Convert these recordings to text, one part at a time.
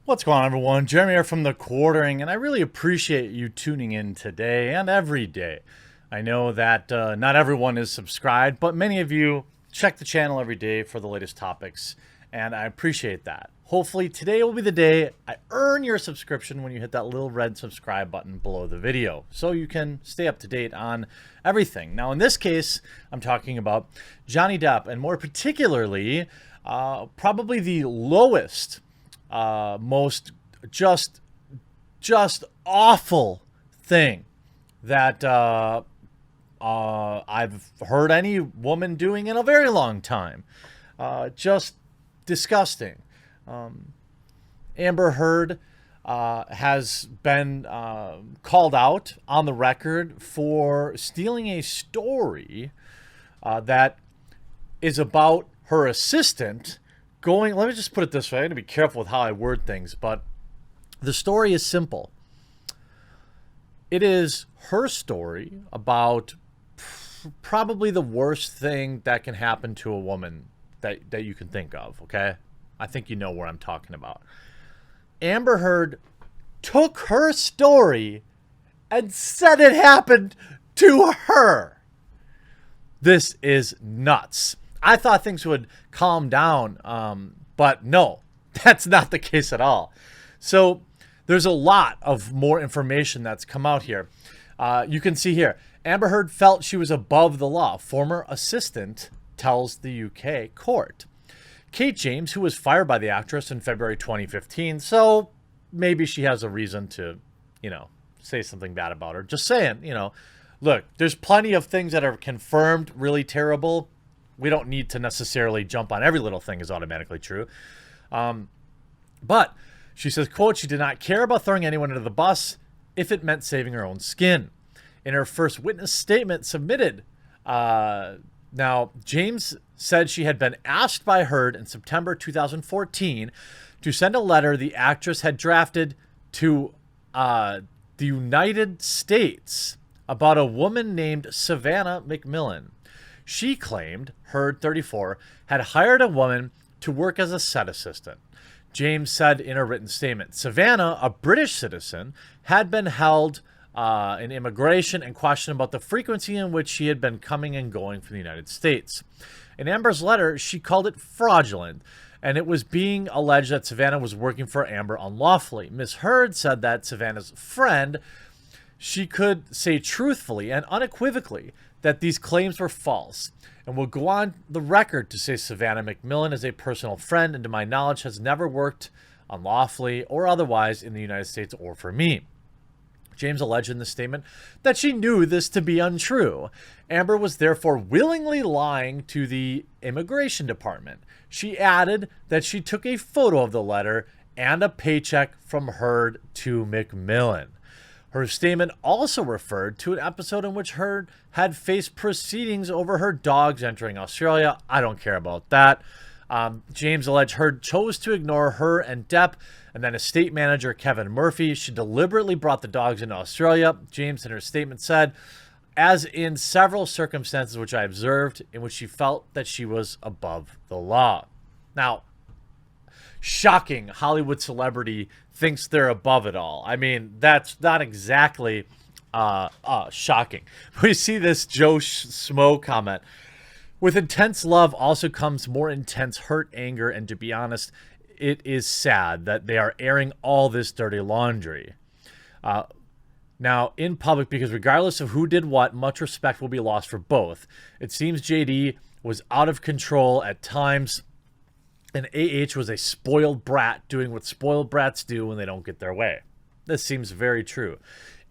What's going on, everyone? Jeremy here from The Quartering, and I really appreciate you tuning in today and every day. I know that not everyone is subscribed, but many of you check the channel every day for the latest topics, and I appreciate that. Hopefully today will be the day I earn your subscription when you hit that little red subscribe button below the video, so you can stay up to date on everything. Now, in this case, I'm talking about Johnny Depp, and more particularly, probably the lowest most just awful thing that I've heard any woman doing in a very long time. Just disgusting. Amber Heard has been called out on the record for stealing a story that is about her assistant going, let me just put it this way. I'm going to be careful with how I word things, but the story is simple. It is her story about probably the worst thing that can happen to a woman that you can think of, okay? I think you know where I'm talking about. Amber Heard took her story and said it happened to her. This is nuts. I thought things would calm down, but no, that's not the case at all. So there's a lot of more information that's come out here. You can see here, Amber Heard felt she was above the law. Former assistant tells the UK court. Kate James, who was fired by the actress in February 2015, so maybe she has a reason to, say something bad about her. Just saying, look, there's plenty of things that are confirmed really terrible. We don't need to necessarily jump on every little thing is automatically true. But she says, quote, she did not care about throwing anyone under the bus if it meant saving her own skin. In her first witness statement submitted, now James said she had been asked by Heard in September 2014 to send a letter the actress had drafted to the United States about a woman named Savannah McMillan. She claimed Heard, 34, had hired a woman to work as a set assistant. James said in a written statement, Savannah, a British citizen, had been held in immigration and questioned about the frequency in which she had been coming and going from the United States. In Amber's letter, she called it fraudulent, and it was being alleged that Savannah was working for Amber unlawfully. Ms. Heard said that Savannah's friend, she could say truthfully and unequivocally that these claims were false, and will go on the record to say Savannah McMillan is a personal friend and to my knowledge has never worked unlawfully or otherwise in the United States or for me. James alleged in the statement that she knew this to be untrue. Amber was therefore willingly lying to the immigration department. She added that she took a photo of the letter and a paycheck from Heard to McMillan. Her statement also referred to an episode in which Heard had faced proceedings over her dogs entering Australia. I don't care about that. James alleged Heard chose to ignore her and Depp, and then estate manager Kevin Murphy. She deliberately brought the dogs into Australia. James in her statement said, as in several circumstances which I observed in which she felt that she was above the law. Now, shocking Hollywood celebrity thinks they're above it all. I mean, that's not exactly shocking. We see this Joe Smo comment. With intense love also comes more intense hurt, anger, and to be honest, it is sad that they are airing all this dirty laundry now in public because regardless of who did what, much respect will be lost for both. It seems JD was out of control at times, and AH was a spoiled brat doing what spoiled brats do when they don't get their way. This seems very true.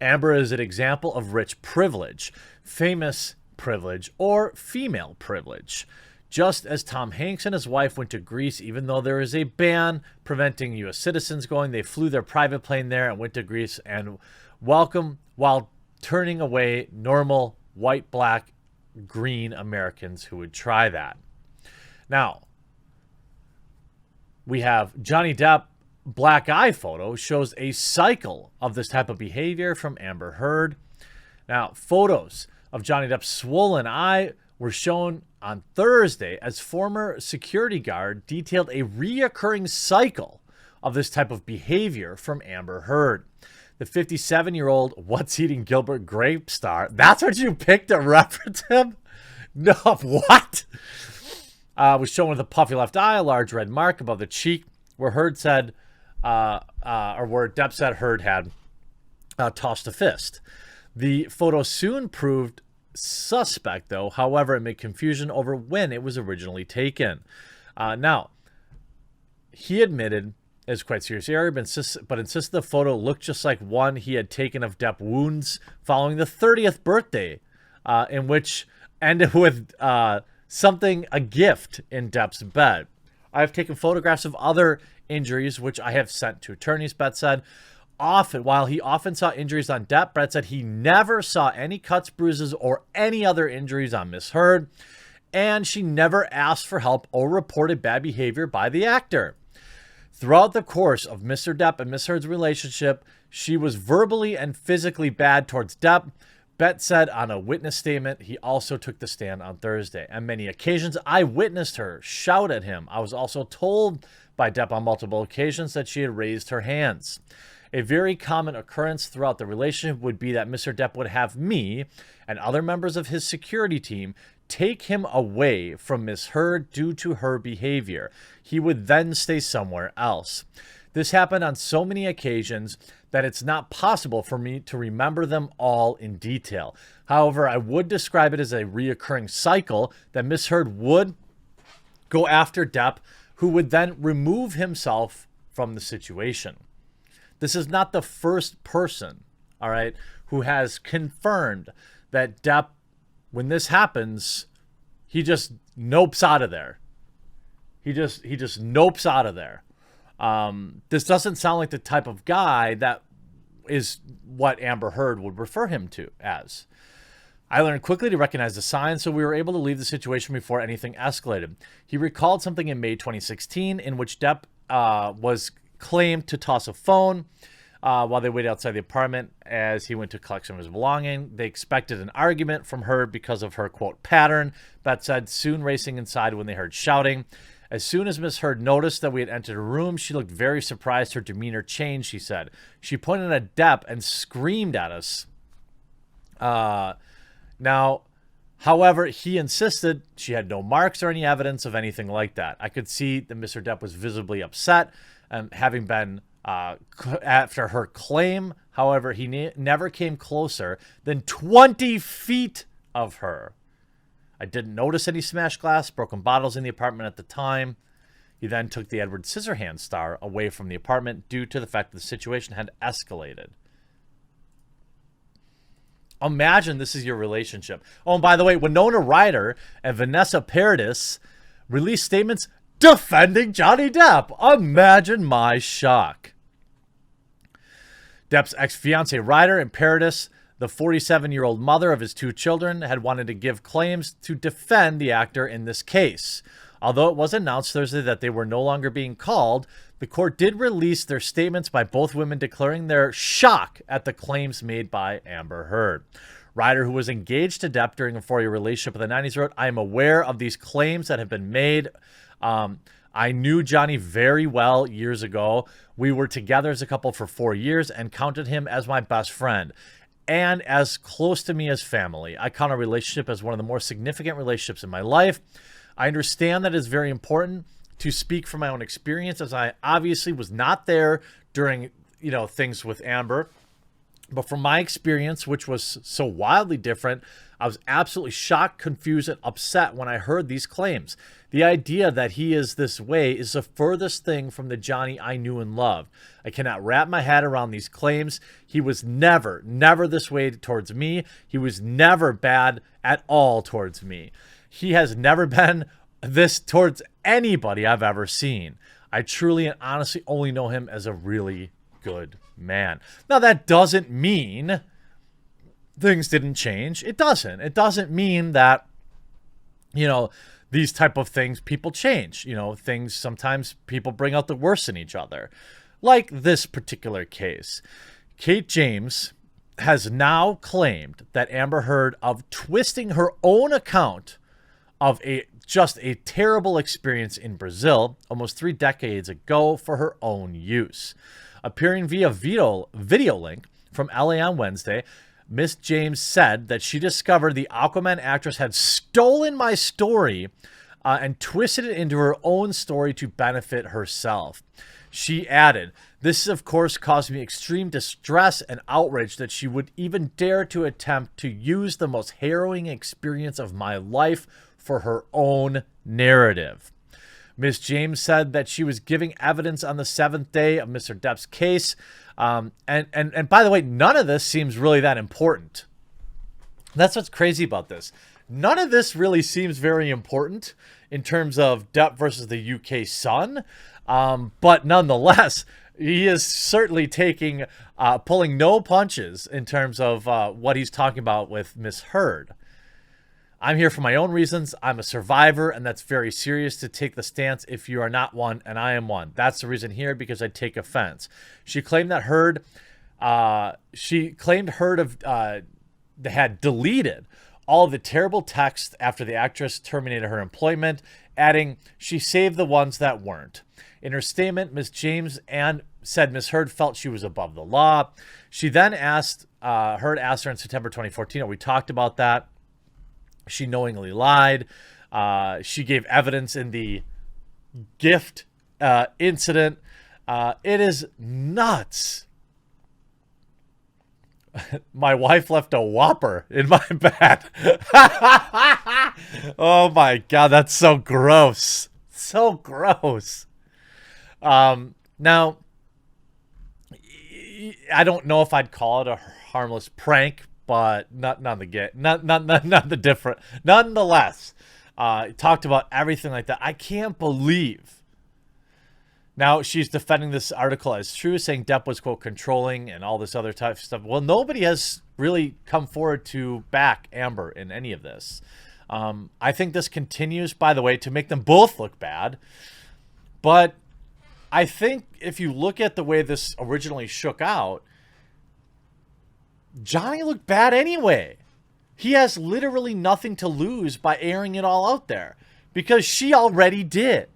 Amber is an example of rich privilege, famous privilege, or female privilege. Just as Tom Hanks and his wife went to Greece, even though there is a ban preventing U.S. citizens going, they flew their private plane there and went to Greece and welcome while turning away normal white, black, green Americans who would try that. Now, we have Johnny Depp black eye photo shows a cycle of this type of behavior from Amber Heard. Now, photos of Johnny Depp's swollen eye were shown on Thursday as former security guard detailed a reoccurring cycle of this type of behavior from Amber Heard. The 57-year-old What's Eating Gilbert Grape star, that's what you picked to reference him? No, what? Was shown with a puffy left eye, a large red mark above the cheek, where Heard said, or where Depp said Heard had tossed a fist. The photo soon proved suspect, though. However, amid confusion over when it was originally taken. Now, he admitted it was quite serious error, but insisted the photo looked just like one he had taken of Depp wounds following the 30th birthday, in which ended with a gift in Depp's bed. I have taken photographs of other injuries, which I have sent to attorneys, Bett said. While he often saw injuries on Depp, Brett said he never saw any cuts, bruises, or any other injuries on Miss Heard, and she never asked for help or reported bad behavior by the actor. Throughout the course of Mr. Depp and Miss Heard's relationship, she was verbally and physically bad towards Depp. Bett said on a witness statement. He also took the stand on Thursday. On many occasions, I witnessed her shout at him. I was also told by Depp on multiple occasions that she had raised her hands. A very common occurrence throughout the relationship would be that Mr. Depp would have me and other members of his security team take him away from Miss Heard due to her behavior. He would then stay somewhere else. This happened on so many occasions that it's not possible for me to remember them all in detail. However, I would describe it as a reoccurring cycle that Miss Heard would go after Depp, who would then remove himself from the situation. This is not the first person, all right, who has confirmed that Depp, when this happens, he just nopes out of there. He just nopes out of there. This doesn't sound like the type of guy that is what Amber Heard would refer him to as. I learned quickly to recognize the signs, so we were able to leave the situation before anything escalated. He recalled something in May 2016 in which Depp was claimed to toss a phone while they waited outside the apartment as he went to collect some of his belongings. They expected an argument from her because of her, quote, pattern. Bett said, soon racing inside when they heard shouting. As soon as Miss Heard noticed that we had entered a room, she looked very surprised. Her demeanor changed, she said. She pointed at Depp and screamed at us. Now, however, he insisted she had no marks or any evidence of anything like that. I could see that Mr. Depp was visibly upset, having been after her claim. However, he never came closer than 20 feet of her. I didn't notice any smashed glass, broken bottles in the apartment at the time. He then took the Edward Scissorhands star away from the apartment due to the fact that the situation had escalated. Imagine this is your relationship. Oh, and by the way, Winona Ryder and Vanessa Paradis released statements defending Johnny Depp. Imagine my shock. Depp's ex-fiancée Ryder and Paradis, the 47-year-old mother of his two children, had wanted to give claims to defend the actor in this case. Although it was announced Thursday that they were no longer being called, the court did release their statements by both women declaring their shock at the claims made by Amber Heard. Ryder, who was engaged to Depp during a 4-year relationship in the 90s, wrote, I am aware of these claims that have been made. I knew Johnny very well years ago. We were together as a couple for 4 years and counted him as my best friend and as close to me as family. I count our relationship as one of the more significant relationships in my life. I understand that it's very important to speak from my own experience, as I obviously was not there during, things with Amber. But from my experience, which was so wildly different, I was absolutely shocked, confused, and upset when I heard these claims. The idea that he is this way is the furthest thing from the Johnny I knew and loved. I cannot wrap my head around these claims. He was never this way towards me. He was never bad at all towards me. He has never been this towards anybody I've ever seen. I truly and honestly only know him as a really good man. Now, that doesn't mean things didn't change. It doesn't. It doesn't mean that, these type of things, people change. Things, sometimes people bring out the worst in each other. Like this particular case. Kate James has now claimed that Amber Heard of twisting her own account of a just a terrible experience in Brazil almost 3 decades ago for her own use. Appearing via video link from LA on Wednesday, Miss James said that she discovered the Aquaman actress had stolen my story and twisted it into her own story to benefit herself. She added, "This, of course, caused me extreme distress and outrage that she would even dare to attempt to use the most harrowing experience of my life for her own narrative." Ms. James said that she was giving evidence on the 7th day of Mr. Depp's case. And by the way, none of this seems really that important. That's what's crazy about this. None of this really seems very important in terms of Depp versus the UK Sun. But nonetheless, he is certainly pulling no punches in terms of what he's talking about with Miss Heard. "I'm here for my own reasons. I'm a survivor, and that's very serious to take the stance if you are not one, and I am one. That's the reason here, because I take offense." She claimed that Heard had deleted all of the terrible texts after the actress terminated her employment, adding, "She saved the ones that weren't." In her statement, Ms. James said Ms. Heard felt she was above the law. She then Heard asked her in September 2014, we talked about that. She knowingly lied. She gave evidence in the gift incident. It is nuts. "My wife left a Whopper in my bed." Oh my God, that's so gross. So gross. Now, I don't know if I'd call it a harmless prank, but nonetheless, talked about everything like that. I can't believe. Now she's defending this article as true, saying Depp was, quote, controlling and all this other type of stuff. Well, nobody has really come forward to back Amber in any of this. I think this continues, by the way, to make them both look bad. But I think if you look at the way this originally shook out, Johnny looked bad anyway. He has literally nothing to lose by airing it all out there because she already did.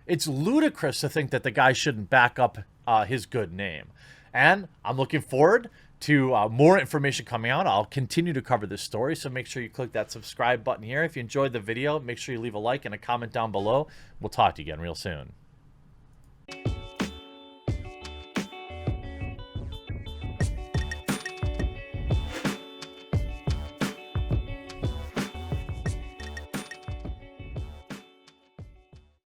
It's ludicrous to think that the guy shouldn't back up his good name. And I'm looking forward to more information coming out. I'll continue to cover this story, so make sure you click that subscribe button here. If you enjoyed the video, make sure you leave a like and a comment down below. We'll talk to you again real soon.